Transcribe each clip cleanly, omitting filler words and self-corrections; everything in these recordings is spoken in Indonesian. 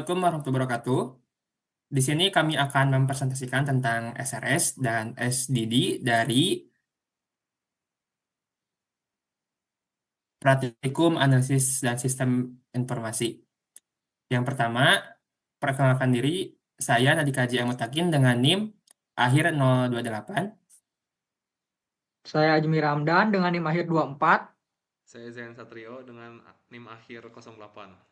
Assalamualaikum warahmatullahi wabarakatuh. Di sini kami akan mempresentasikan tentang SRS dan SDD dari Praktikum Analisis dan Sistem Informasi. Yang pertama, perkenalkan diri, saya Nadika Haji Ahmad Takin dengan NIM akhir 028. Saya Ajmi Ramdan dengan NIM akhir 24. Saya Zain Satrio dengan NIM akhir 08.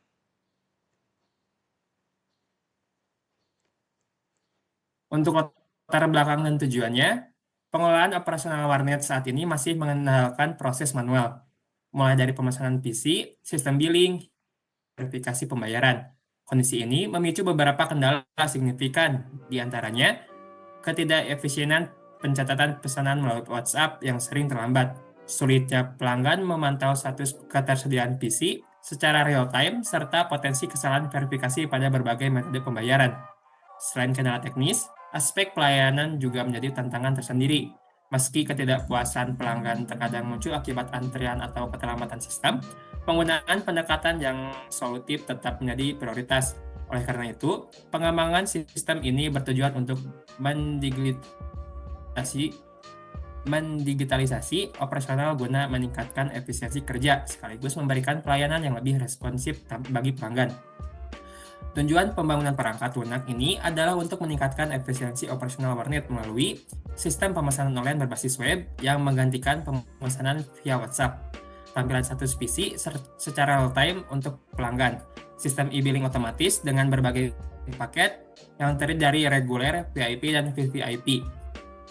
Untuk latar belakang dan tujuannya, pengelolaan operasional warnet saat ini masih mengandalkan proses manual, mulai dari pemesanan PC, sistem billing, verifikasi pembayaran. Kondisi ini memicu beberapa kendala signifikan, di antaranya ketidakefisienan pencatatan pesanan melalui WhatsApp yang sering terlambat, sulitnya pelanggan memantau status ketersediaan PC secara real-time, serta potensi kesalahan verifikasi pada berbagai metode pembayaran. Selain kendala teknis, aspek pelayanan juga menjadi tantangan tersendiri. Meski ketidakpuasan pelanggan terkadang muncul akibat antrian atau keterlambatan sistem, penggunaan pendekatan yang solutif tetap menjadi prioritas. Oleh karena itu, pengembangan sistem ini bertujuan untuk mendigitalisasi operasional guna meningkatkan efisiensi kerja, sekaligus memberikan pelayanan yang lebih responsif bagi pelanggan. Tujuan pembangunan perangkat lunak ini adalah untuk meningkatkan efisiensi operasional warnet melalui sistem pemesanan online berbasis web yang menggantikan pemesanan via WhatsApp, tampilan status PC secara real-time untuk pelanggan, sistem e-billing otomatis dengan berbagai paket yang terdiri dari reguler, VIP, dan VVIP,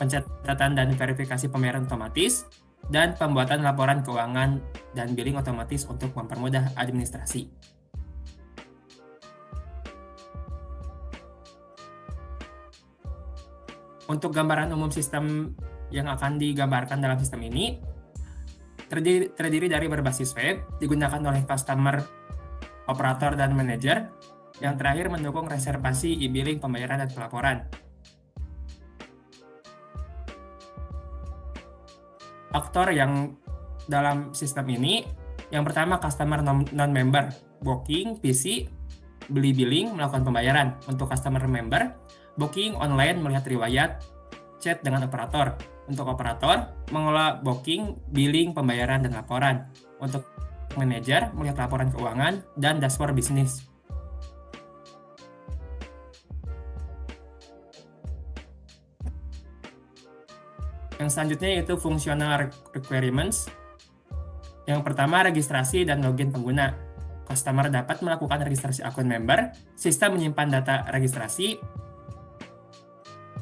pencatatan dan verifikasi pembayaran otomatis, dan pembuatan laporan keuangan dan billing otomatis untuk mempermudah administrasi. Untuk gambaran umum sistem yang akan digambarkan dalam sistem ini, terdiri dari berbasis web, digunakan oleh customer, operator, dan manajer, yang terakhir mendukung reservasi, e-billing, pembayaran, dan pelaporan. Aktor yang dalam sistem ini, yang pertama customer non-member, booking, PC, beli billing, melakukan pembayaran. Untuk customer member, booking online melihat riwayat, chat dengan operator. Untuk operator, mengelola booking, billing, pembayaran, dan laporan. Untuk manajer, melihat laporan keuangan dan dashboard bisnis. Yang selanjutnya yaitu functional requirements. Yang pertama, registrasi dan login pengguna. Customer dapat melakukan registrasi akun member, sistem menyimpan data registrasi,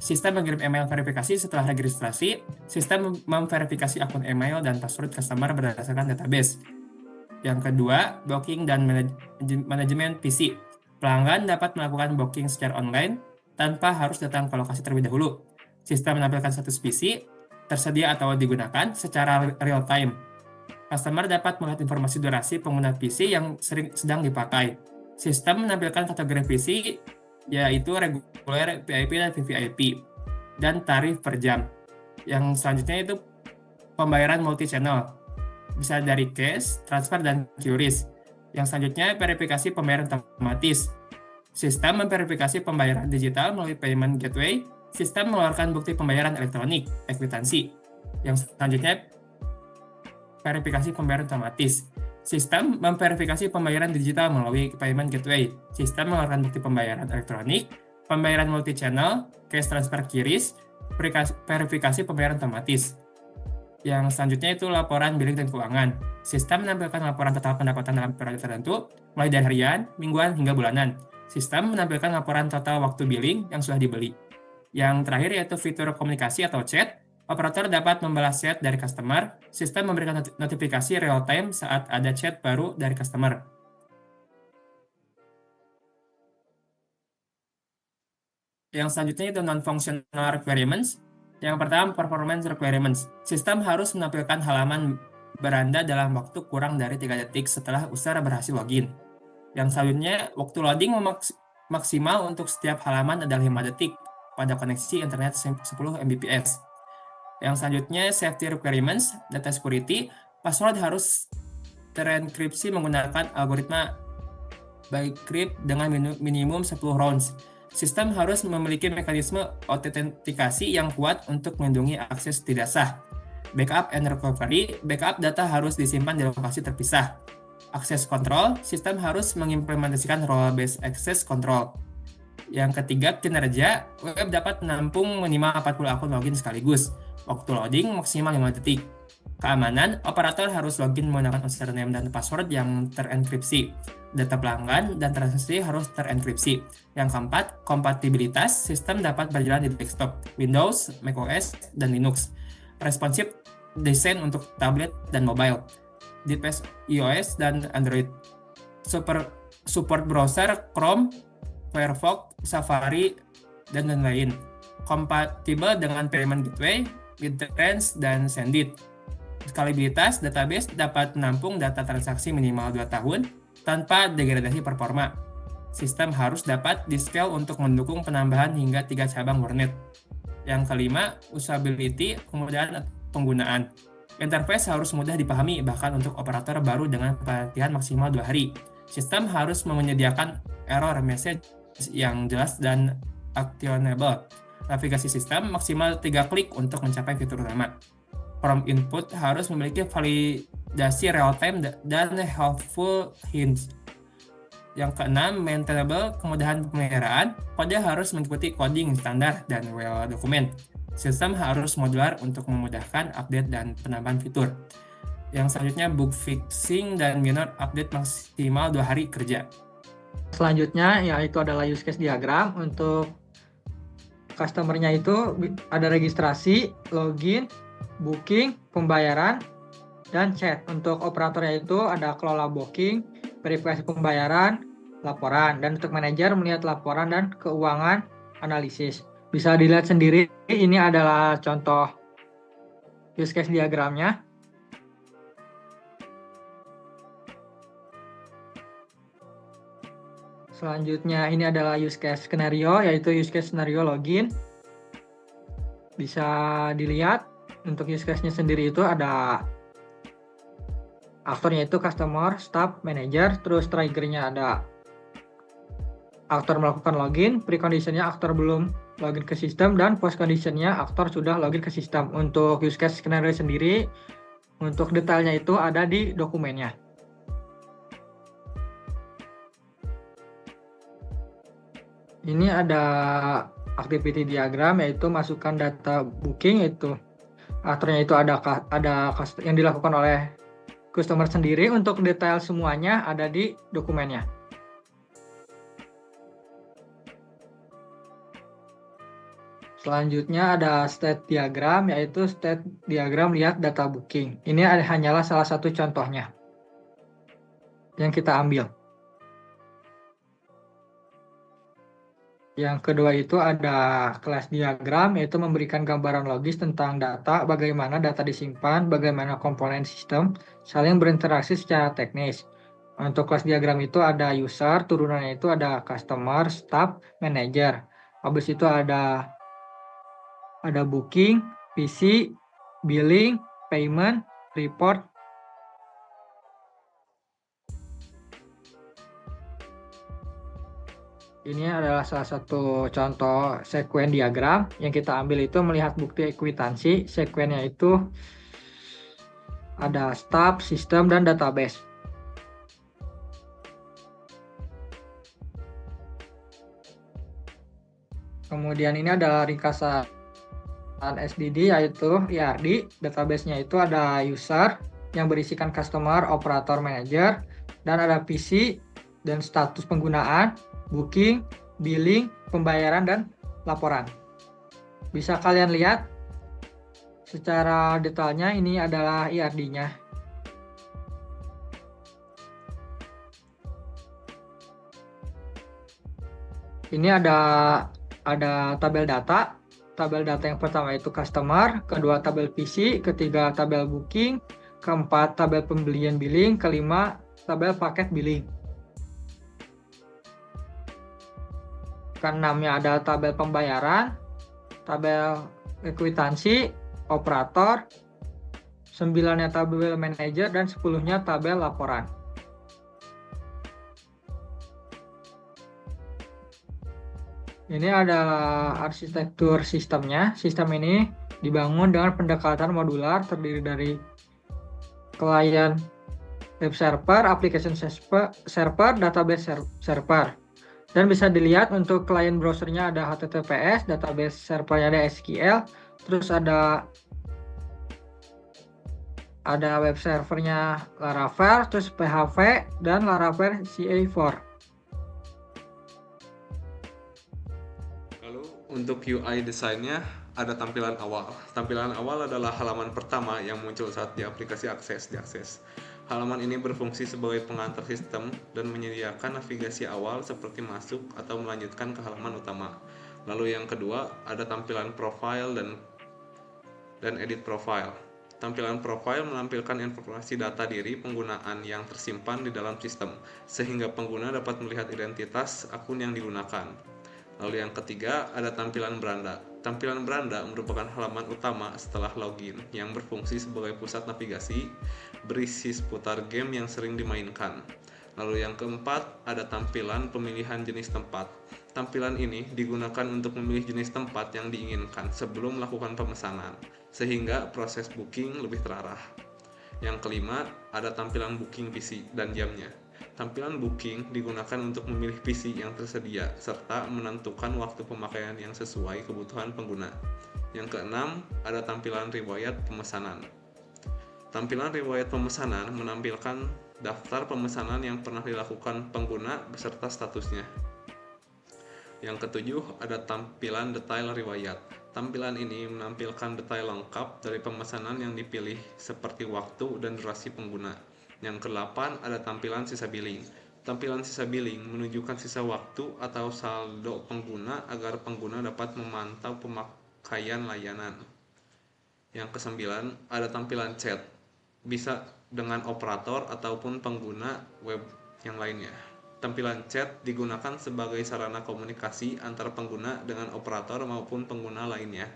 sistem mengirim email verifikasi setelah registrasi, sistem memverifikasi akun email dan password customer berdasarkan database. Yang kedua, booking dan manajemen PC. Pelanggan dapat melakukan booking secara online tanpa harus datang ke lokasi terlebih dahulu. Sistem menampilkan status PC, tersedia atau digunakan secara real-time. Customer dapat melihat informasi durasi pengguna PC yang sedang dipakai. Sistem menampilkan kategori PC, yaitu reguler, VIP, dan VVIP, dan tarif per jam. Yang selanjutnya itu pembayaran multi-channel, bisa dari cash, transfer, dan QRIS. Yang selanjutnya verifikasi pembayaran otomatis. Sistem memverifikasi pembayaran digital melalui payment gateway, sistem mengeluarkan bukti pembayaran elektronik, ekwitansi. Yang selanjutnya verifikasi pembayaran otomatis. Sistem memverifikasi pembayaran digital melalui payment gateway. Sistem mengeluarkan bukti pembayaran elektronik, pembayaran multi-channel, cash transfer QRIS, verifikasi pembayaran otomatis. Yang selanjutnya itu laporan billing dan keuangan. Sistem menampilkan laporan total pendapatan dalam periode tertentu, mulai dari harian, mingguan, hingga bulanan. Sistem menampilkan laporan total waktu billing yang sudah dibeli. Yang terakhir yaitu fitur komunikasi atau chat. Operator dapat membalas chat dari customer. Sistem memberikan notifikasi real-time saat ada chat baru dari customer. Yang selanjutnya itu non-functional requirements. Yang pertama, performance requirements. Sistem harus menampilkan halaman beranda dalam waktu kurang dari 3 detik setelah user berhasil login. Yang selanjutnya, waktu loading maksimal untuk setiap halaman adalah 5 detik pada koneksi internet 10 Mbps. Yang selanjutnya, safety requirements, data security, password harus terenkripsi menggunakan algoritma by crypt dengan minimum 10 rounds. Sistem harus memiliki mekanisme autentikasi yang kuat untuk melindungi akses tidak sah. Backup and recovery, backup data harus disimpan di lokasi terpisah. Akses control, sistem harus mengimplementasikan role-based access control. Yang ketiga, kinerja, web dapat menampung minimal 40 akun login sekaligus. Waktu loading maksimal 5 detik. Keamanan, operator harus login menggunakan username dan password yang terenkripsi. Data pelanggan dan transaksi harus terenkripsi. Yang keempat, kompatibilitas, sistem dapat berjalan di desktop, Windows, macOS, dan Linux. Responsive, desain untuk tablet dan mobile. Device iOS dan Android. Support browser Chrome, Firefox, Safari, dan lain-lain. Kompatibel dengan payment gateway, Bittrex, dan Sendit. Skalabilitas, database dapat menampung data transaksi minimal 2 tahun tanpa degradasi performa. Sistem harus dapat di-scale untuk mendukung penambahan hingga 3 cabang warnet. Yang kelima, usability, kemudahan penggunaan. Interface harus mudah dipahami bahkan untuk operator baru dengan pelatihan maksimal 2 hari. Sistem harus menyediakan error message yang jelas dan actionable. Navigasi sistem maksimal 3 klik untuk mencapai fitur utama. Prompt input harus memiliki validasi real-time dan helpful hints. Yang keenam, maintainable, kemudahan pemeliharaan. Kode harus mengikuti coding standar dan well dokumen. Sistem harus modular untuk memudahkan update dan penambahan fitur. Yang selanjutnya, bug fixing dan minor update maksimal 2 hari kerja. Selanjutnya yaitu adalah use case diagram. Untuk customer-nya itu ada registrasi, login, booking, pembayaran, dan chat. Untuk operatornya itu ada kelola booking, verifikasi pembayaran, laporan. Dan untuk manajer melihat laporan dan keuangan analisis. Bisa dilihat sendiri, ini adalah contoh use case diagramnya. Selanjutnya ini adalah use case skenario, yaitu use case skenario login. Bisa dilihat untuk use case-nya sendiri itu ada aktornya itu customer, staff, manager, terus trigger-nya ada aktor melakukan login, precondition-nya aktor belum login ke sistem, dan post condition-nya aktor sudah login ke sistem. Untuk use case skenario sendiri, untuk detailnya itu ada di dokumennya. Ini ada activity diagram, yaitu masukkan data booking, yaitu aktornya itu ada yang dilakukan oleh customer sendiri. Untuk detail semuanya ada di dokumennya. Selanjutnya ada state diagram, yaitu state diagram lihat data booking. Ini hanyalah salah satu contohnya yang kita ambil. Yang kedua itu ada class diagram, yaitu memberikan gambaran logis tentang data, bagaimana data disimpan, bagaimana komponen sistem saling berinteraksi secara teknis. Untuk class diagram itu ada user, turunannya itu ada customer, staff, manager. Habis itu ada booking, PC, billing, payment, report. Ini adalah salah satu contoh sekuen diagram yang kita ambil itu melihat bukti ekuitansi. Sekuennya itu ada staff, sistem, dan database. Kemudian ini adalah ringkasan SDD, yaitu IRD. Database-nya itu ada user yang berisikan customer, operator, manager, dan ada PC dan status penggunaan, booking, billing, pembayaran, dan laporan. Bisa kalian lihat secara detailnya, ini adalah IRD-nya. Ini ada tabel data. Tabel data yang pertama itu customer, kedua tabel PC, ketiga tabel booking, keempat tabel pembelian billing, kelima tabel paket billing. Keenamnya ada tabel pembayaran, tabel ekuitansi, operator, 9-nya tabel manager, dan 10-nya tabel laporan. Ini adalah arsitektur sistemnya. Sistem ini dibangun dengan pendekatan modular terdiri dari klien web server, application server, database server. Dan bisa dilihat untuk klien browsernya ada HTTPS, database servernya ada SQL, terus ada web servernya Laravel, terus PHP, dan Laravel CA4. Lalu untuk UI desainnya ada tampilan awal. Tampilan awal adalah halaman pertama yang muncul saat di aplikasi diakses. Halaman ini berfungsi sebagai pengantar sistem dan menyediakan navigasi awal seperti masuk atau melanjutkan ke halaman utama. Lalu yang kedua ada tampilan profile dan edit profile. Tampilan profile menampilkan informasi data diri penggunaan yang tersimpan di dalam sistem, sehingga pengguna dapat melihat identitas akun yang digunakan. Lalu yang ketiga ada tampilan beranda. Tampilan beranda merupakan halaman utama setelah login yang berfungsi sebagai pusat navigasi berisi seputar game yang sering dimainkan. Lalu yang keempat ada tampilan pemilihan jenis tempat. Tampilan ini digunakan untuk memilih jenis tempat yang diinginkan sebelum melakukan pemesanan, sehingga proses booking lebih terarah. Yang kelima ada tampilan booking PC dan jamnya. Tampilan booking digunakan untuk memilih PC yang tersedia, serta menentukan waktu pemakaian yang sesuai kebutuhan pengguna. Yang keenam, ada tampilan riwayat pemesanan. Tampilan riwayat pemesanan menampilkan daftar pemesanan yang pernah dilakukan pengguna beserta statusnya. Yang ketujuh, ada tampilan detail riwayat. Tampilan ini menampilkan detail lengkap dari pemesanan yang dipilih, seperti waktu dan durasi pengguna. Yang ke-8 ada tampilan sisa billing. Tampilan sisa billing menunjukkan sisa waktu atau saldo pengguna agar pengguna dapat memantau pemakaian layanan. Yang ke-9 ada tampilan chat. Bisa dengan operator ataupun pengguna web yang lainnya. Tampilan chat digunakan sebagai sarana komunikasi antara pengguna dengan operator maupun pengguna lainnya.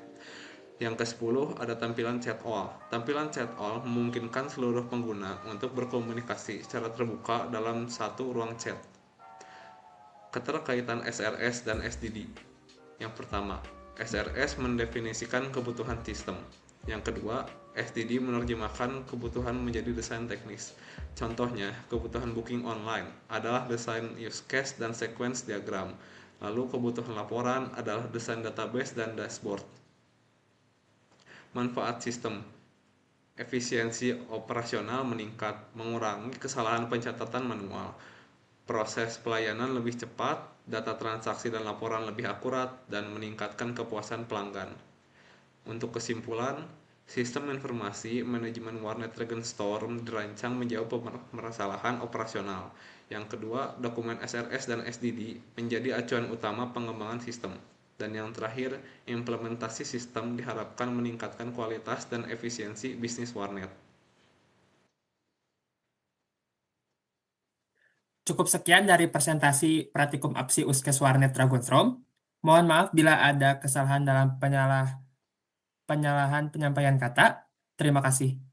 Yang ke-10 ada tampilan chat all. Tampilan chat all memungkinkan seluruh pengguna untuk berkomunikasi secara terbuka dalam satu ruang chat. Keterkaitan SRS dan SDD. Yang pertama, SRS mendefinisikan kebutuhan sistem. Yang kedua, SDD menerjemahkan kebutuhan menjadi desain teknis. Contohnya, kebutuhan booking online adalah desain use case dan sequence diagram. Lalu kebutuhan laporan adalah desain database dan dashboard. Manfaat sistem. Efisiensi operasional meningkat, mengurangi kesalahan pencatatan manual. Proses pelayanan lebih cepat, data transaksi dan laporan lebih akurat, dan meningkatkan kepuasan pelanggan. Untuk kesimpulan, sistem informasi manajemen warnet Regenstorm dirancang menjawab permasalahan operasional. Yang kedua, dokumen SRS dan SDD menjadi acuan utama pengembangan sistem. Dan yang terakhir, implementasi sistem diharapkan meningkatkan kualitas dan efisiensi bisnis warnet. Cukup sekian dari presentasi Pratikum APSI Uskes Warnet Dragonstorm. Mohon maaf bila ada kesalahan dalam penyalahan penyampaian kata. Terima kasih.